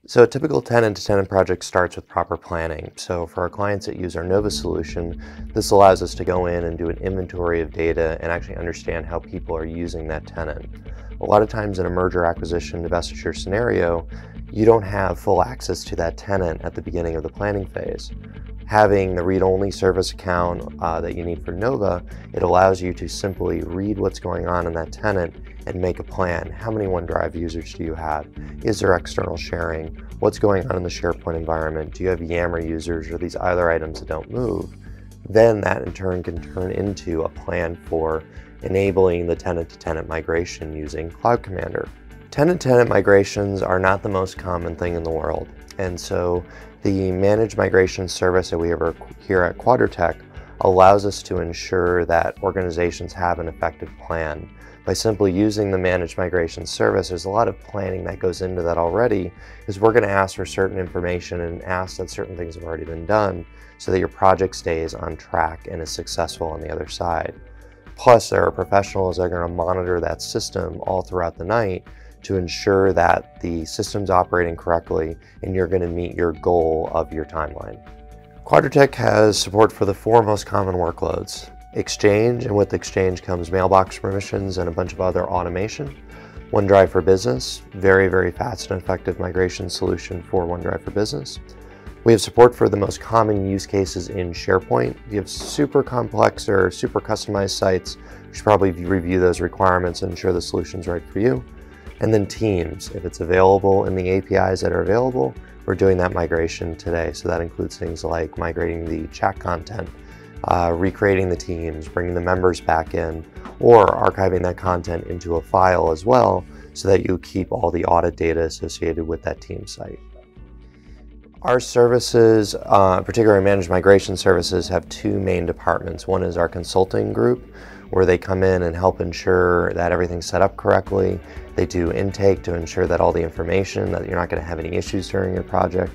So a typical tenant-to-tenant project starts with proper planning. So for our clients that use our Nova solution, this allows us to go in and do an inventory of data and actually understand how people are using that tenant. A lot of times in a merger acquisition divestiture scenario, you don't have full access to that tenant at the beginning of the planning phase. Having the read-only service account that you need for Nova, it allows you to simply read what's going on in that tenant and make a plan. How many OneDrive users do you have? Is there external sharing? What's going on in the SharePoint environment? Do you have Yammer users or these other items that don't move? Then that in turn can turn into a plan for enabling the tenant-to-tenant migration using Cloud Commander. Tenant-to-tenant migrations are not the most common thing in the world, and so the managed migration service that we have here at Quadratech allows us to ensure that organizations have an effective plan. By simply using the managed migration service, there's a lot of planning that goes into that already, because we're going to ask for certain information and ask that certain things have already been done so that your project stays on track and is successful on the other side. Plus, there are professionals that are going to monitor that system all throughout the night to ensure that the system's operating correctly and you're going to meet your goal of your timeline. Quadratech has support for the 4 most common workloads: Exchange, and with Exchange comes mailbox permissions and a bunch of other automation. OneDrive for Business, very fast and effective migration solution for OneDrive for Business. We have support for the most common use cases in SharePoint. If you have super complex or super customized sites, you should probably review those requirements and ensure the solution's right for you. And then Teams, if it's available in the APIs that are available, we're doing that migration today. So that includes things like migrating the chat content, recreating the teams, bringing the members back in, or archiving that content into a file as well so that you keep all the audit data associated with that team site. Our services, particularly managed migration services, have 2 main departments. One is our consulting group, where they come in and help ensure that everything's set up correctly. They do intake to ensure that all the information, that you're not going to have any issues during your project.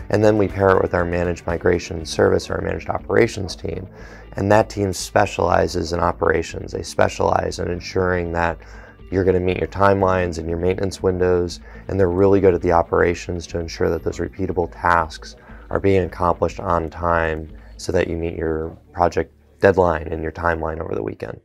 And then we pair it with our managed migration service, or our managed operations team. And that team specializes in operations. They specialize in ensuring that you're going to meet your timelines and your maintenance windows, and they're really good at the operations to ensure that those repeatable tasks are being accomplished on time so that you meet your project deadline and your timeline over the weekend.